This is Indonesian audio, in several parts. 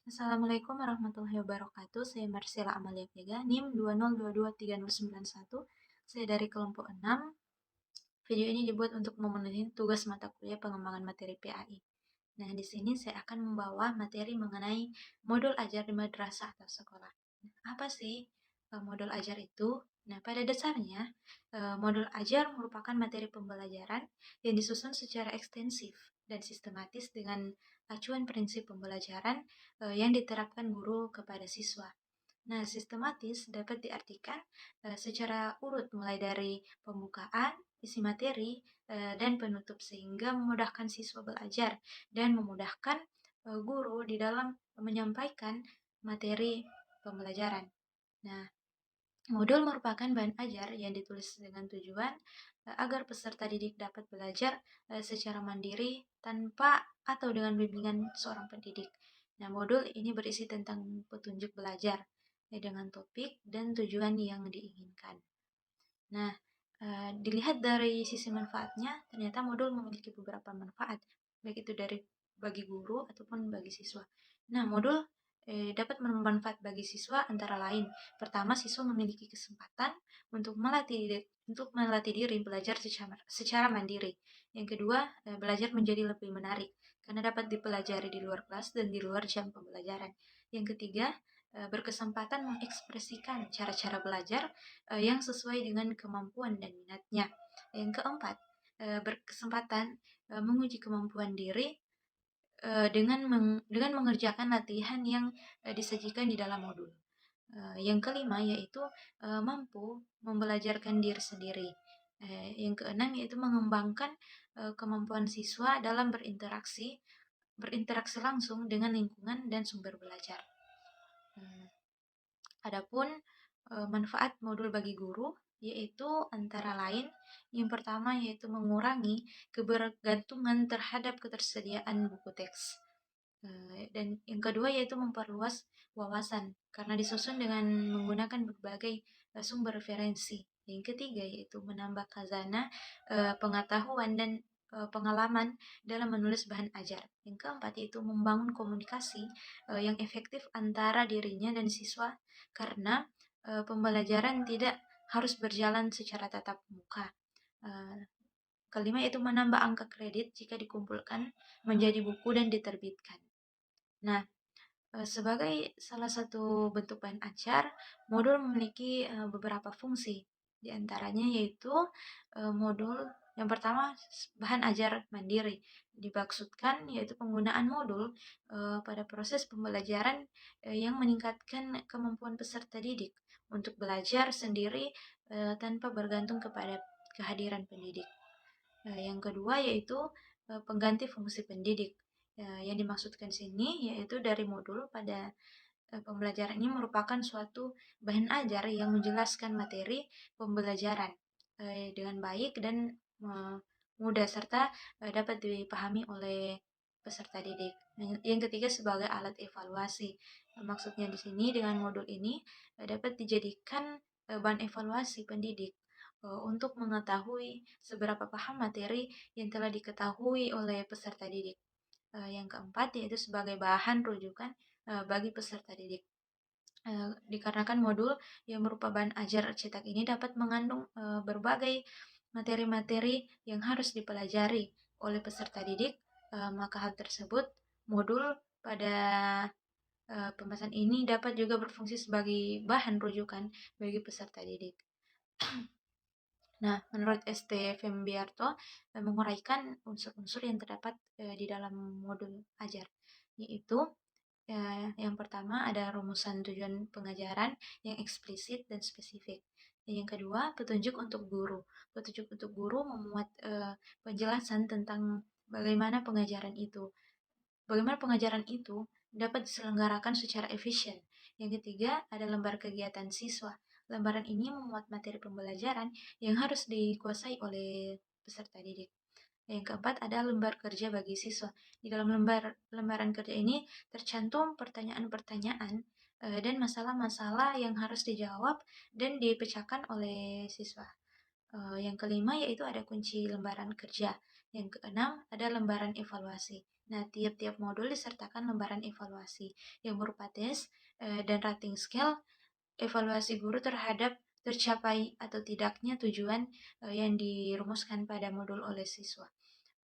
Assalamualaikum warahmatullahi wabarakatuh. Saya Marsela Amalia Vega, NIM 202239091. Saya dari kelompok 6. Video ini dibuat untuk memenuhi tugas mata kuliah pengembangan materi PAI. Nah, di sini saya akan membawa materi mengenai modul ajar di madrasah atau sekolah. Apa sih modul ajar itu? Nah, pada dasarnya, modul ajar merupakan materi pembelajaran yang disusun secara ekstensif dan sistematis dengan acuan prinsip pembelajaran yang diterapkan guru kepada siswa. Nah, sistematis dapat diartikan secara urut mulai dari pembukaan, isi materi, dan penutup sehingga memudahkan siswa belajar dan memudahkan guru di dalam menyampaikan materi pembelajaran. Nah, modul merupakan bahan ajar yang ditulis dengan tujuan agar peserta didik dapat belajar secara mandiri tanpa atau dengan bimbingan seorang pendidik. Nah, modul ini berisi tentang petunjuk belajar dengan topik dan tujuan yang diinginkan. Nah, dilihat dari sisi manfaatnya, ternyata modul memiliki beberapa manfaat, baik itu bagi guru ataupun bagi siswa. Nah, modul dapat bermanfaat bagi siswa antara lain. Pertama, siswa memiliki kesempatan untuk melatih diri belajar secara mandiri. Yang kedua, belajar menjadi lebih menarik karena dapat dipelajari di luar kelas dan di luar jam pembelajaran. Yang ketiga, berkesempatan mengekspresikan cara-cara belajar yang sesuai dengan kemampuan dan minatnya. Yang keempat, berkesempatan menguji kemampuan diri dengan mengerjakan latihan yang disajikan di dalam modul. Yang kelima yaitu mampu membelajarkan diri sendiri. Yang keenam yaitu mengembangkan kemampuan siswa dalam berinteraksi langsung dengan lingkungan dan sumber belajar. Adapun manfaat modul bagi guru yaitu antara lain yang pertama yaitu mengurangi kebergantungan terhadap ketersediaan buku teks. Dan yang kedua yaitu memperluas wawasan karena disusun dengan menggunakan berbagai sumber referensi. Yang ketiga yaitu menambah khazanah pengetahuan dan pengalaman dalam menulis bahan ajar. Yang keempat yaitu membangun komunikasi yang efektif antara dirinya dan siswa karena pembelajaran tidak harus berjalan secara tatap muka. Kelima yaitu menambah angka kredit jika dikumpulkan menjadi buku dan diterbitkan. Nah, sebagai salah satu bentuk bahan ajar, modul memiliki beberapa fungsi. Di antaranya yaitu modul yang pertama bahan ajar mandiri. Dimaksudkan yaitu penggunaan modul pada proses pembelajaran yang meningkatkan kemampuan peserta didik untuk belajar sendiri tanpa bergantung kepada kehadiran pendidik. Yang kedua yaitu pengganti fungsi pendidik. Yang dimaksudkan sini yaitu dari modul pada pembelajaran ini merupakan suatu bahan ajar yang menjelaskan materi pembelajaran dengan baik dan mudah serta dapat dipahami oleh peserta didik. Yang ketiga sebagai alat evaluasi. Maksudnya di sini dengan modul ini dapat dijadikan bahan evaluasi pendidik untuk mengetahui seberapa paham materi yang telah diketahui oleh peserta didik. Yang keempat yaitu sebagai bahan rujukan bagi peserta didik. Dikarenakan modul yang berupa bahan ajar cetak ini dapat mengandung berbagai materi-materi yang harus dipelajari oleh peserta didik, maka hal tersebut modul pada pembahasan ini dapat juga berfungsi sebagai bahan rujukan bagi peserta didik. Nah, menurut ST Fembiarto menguraikan unsur-unsur yang terdapat di dalam modul ajar, yaitu yang pertama ada rumusan tujuan pengajaran yang eksplisit dan spesifik. Yang kedua, petunjuk untuk guru. Petunjuk untuk guru memuat penjelasan tentang bagaimana pengajaran itu. Bagaimana pengajaran itu dapat diselenggarakan secara efisien. Yang ketiga, ada lembar kegiatan siswa. Lembaran ini memuat materi pembelajaran yang harus dikuasai oleh peserta didik. Yang keempat, ada lembar kerja bagi siswa. Di dalam lembaran kerja ini tercantum pertanyaan-pertanyaan dan masalah-masalah yang harus dijawab dan dipecahkan oleh siswa. Yang kelima yaitu ada kunci lembaran kerja. Yang keenam, ada lembaran evaluasi. Nah, tiap-tiap modul disertakan lembaran evaluasi yang berupa tes dan rating scale evaluasi guru terhadap tercapai atau tidaknya tujuan yang dirumuskan pada modul oleh siswa.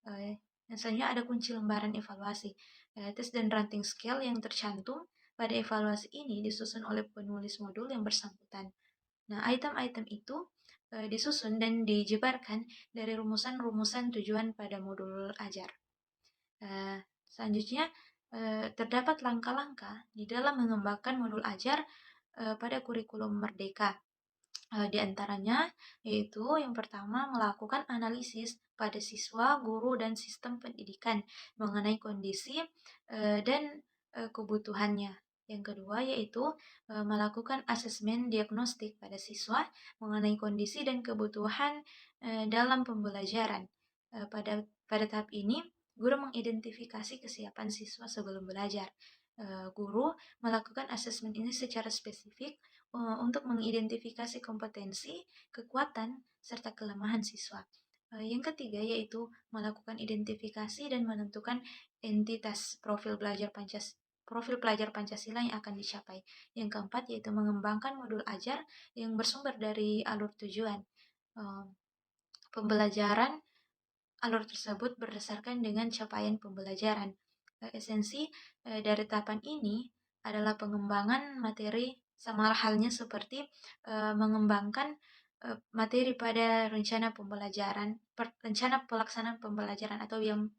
Dan selanjutnya ada kunci lembaran evaluasi. Tes dan rating scale yang tercantum pada evaluasi ini disusun oleh penulis modul yang bersangkutan. Nah, item-item itu disusun dan dijabarkan dari rumusan-rumusan tujuan pada modul ajar. Selanjutnya, terdapat langkah-langkah di dalam mengembangkan modul ajar pada kurikulum merdeka. Di antaranya yaitu yang pertama melakukan analisis pada siswa, guru, dan sistem pendidikan mengenai kondisi dan kebutuhannya. Yang kedua yaitu melakukan asesmen diagnostik pada siswa mengenai kondisi dan kebutuhan dalam pembelajaran. Pada tahap ini, guru mengidentifikasi kesiapan siswa sebelum belajar. Guru melakukan asesmen ini secara spesifik untuk mengidentifikasi kompetensi, kekuatan, serta kelemahan siswa. Yang ketiga yaitu melakukan identifikasi dan menentukan entitas profil pelajar Pancasila yang akan dicapai. Yang keempat yaitu mengembangkan modul ajar yang bersumber dari alur tujuan. Pembelajaran alur tersebut berdasarkan dengan capaian pembelajaran. Esensi dari tahapan ini adalah pengembangan materi sama halnya seperti mengembangkan materi pada rencana pembelajaran, rencana pelaksanaan pembelajaran atau yang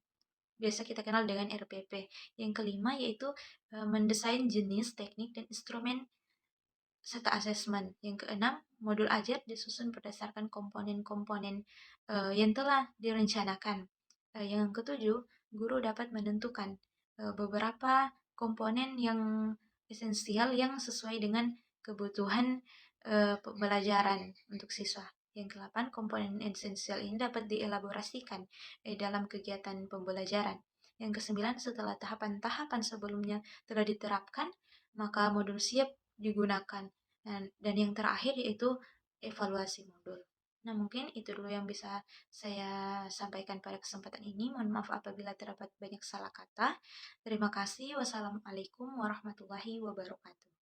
biasa kita kenal dengan RPP. Yang kelima yaitu mendesain jenis, teknik, dan instrumen serta asesmen. Yang keenam, modul ajar disusun berdasarkan komponen-komponen yang telah direncanakan. Yang ketujuh, guru dapat menentukan beberapa komponen yang esensial yang sesuai dengan kebutuhan pembelajaran untuk siswa. Yang kedelapan, komponen esensial ini dapat dielaborasikan dalam kegiatan pembelajaran. Yang kesembilan, setelah tahapan-tahapan sebelumnya telah diterapkan, maka modul siap digunakan. Dan yang terakhir yaitu evaluasi modul. Nah, mungkin itu dulu yang bisa saya sampaikan pada kesempatan ini. Mohon maaf apabila terdapat banyak salah kata. Terima kasih. Wassalamualaikum warahmatullahi wabarakatuh.